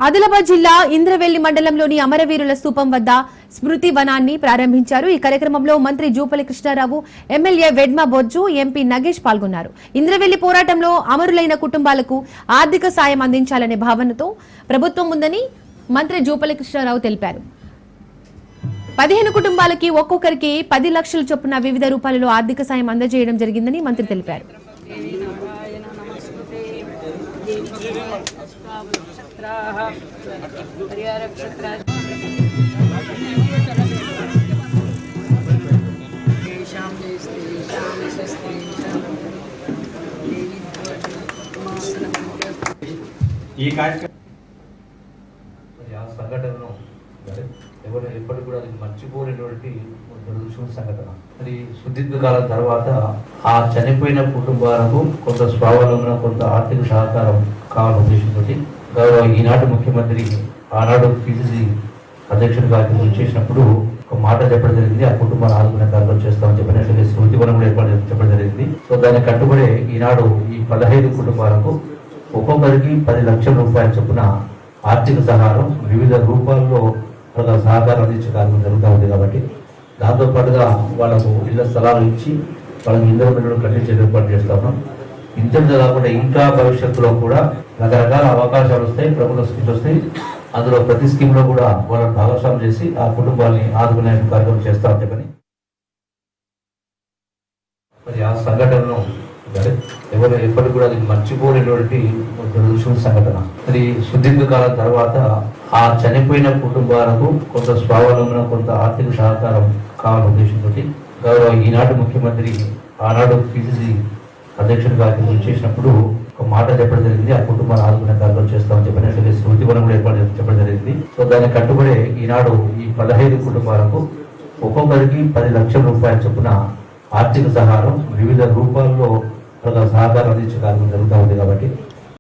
ఆదిలాబాద్ జిల్లా ఇంద్రవెల్లి మండలంలోని అమరవీరుల స్తూపం వద్ద స్మృతి వనాన్ని ప్రారంభించారు. ఈ కార్యక్రమంలో మంత్రి జూపల్లి కృష్ణారావు, ఎమ్మెల్యే వెడ్మ బొజ్జు, ఎంపీ నగేష్ పాల్గొన్నారు. ఇంద్రవెల్లి పోరాటంలో అమరులైన కుటుంబాలకు ఆర్థిక సాయం అందించాలనే భావనతో ప్రభుత్వం ఉందని మంత్రి జూపల్లి కృష్ణారావు తెలిపారు. 15 కుటుంబాలకి ఒక్కొక్కరికి 10 లక్షల చొప్పున వివిధ రూపాయలలో ఆర్థిక సాయం అందజేయడం జరిగిందని మంత్రి తెలిపారు. ఈ కార్యక్రమం సంఘటనను ఎవరు ఎప్పటికి కూడా అది మర్చిపోలేనటువంటి దురదృష్టమైన సంఘటన. అది సుదీర్ఘకాలం తర్వాత ఆ చనిపోయిన కుటుంబాలకు కొంత స్వావలంబన, కొంత ఆర్థిక సహకారం కావాలనే ఉద్దేశంతో గౌరవ ఈనాటి ముఖ్యమంత్రి ఆనాడు పిసిసి అధ్యక్షుడు గారికి చేసినప్పుడు ఒక మాట చెప్పడం జరిగింది. ఆ కుటుంబాన్ని ఆదుకునే కార్యక్రమం చేస్తామని చెప్పినట్టు స్మృతి వనం కూడా ఏర్పాటు చెప్పడం జరిగింది. సో దాన్ని కట్టుబడే ఈనాడు ఈ 15 కుటుంబాలకు ఒక్కొక్కరికి 10 లక్షల రూపాయల చొప్పున ఆర్థిక సహాయం వివిధ రూపాల్లో సహకారం అందించే కార్యక్రమం జరుగుతూ ఉంది. కాబట్టి దాంతోపాటుగా వాళ్ళకు ఇళ్ల స్థలాలు ఇచ్చి వాళ్ళకి ఇంధన బిల్లులు కట్టించే ఏర్పాటు చేస్తా ఉన్నాం. ఇంతటితో కాకుండా ఇంకా భవిష్యత్తులో కూడా రకరకాల అవకాశాలు వస్తాయి, ప్రభుత్వ స్కీమ్స్ వస్తాయి. అందులో ప్రతి స్కీమ్లో కూడా వాళ్ళని భాగస్వామ్యం చేసి ఆ కుటుంబాన్ని ఆదుకునే కార్యక్రమం చేస్తా ఉంటే పని మరి ఆ సంఘటనను ఎవరు ఎప్పటికి కూడా అది మర్చిపోలేనటువంటి దురదృష్టమైన సంఘటన. అది సుదీర్ఘకాలం తర్వాత ఆ చనిపోయిన కుటుంబాలకు కొంత స్వావలంబన, కొంత ఆర్థిక సహకారం కావాలనే ఉద్దేశంతో గౌరవ ఈనాటి ముఖ్యమంత్రి ఆనాడు పిసిసి అధ్యక్షుడు గారికి చేసినప్పుడు ఒక మాట చెప్పడం జరిగింది. ఆ కుటుంబాన్ని ఆదుకునే కార్యక్రమం చేస్తామని చెప్పినట్టు స్మృతి వనం కూడా ఏర్పాటు చెప్పడం జరిగింది. సో దాన్ని కట్టుబడే ఈనాడు ఈ 15 కుటుంబాలకు ఒక్కొక్కరికి 10 లక్షల రూపాయల చొప్పున ఆర్థిక సహాయం వివిధ రూపాల్లో సహకారం అందించే కార్యక్రమం జరుగుతూ ఉంది. కాబట్టి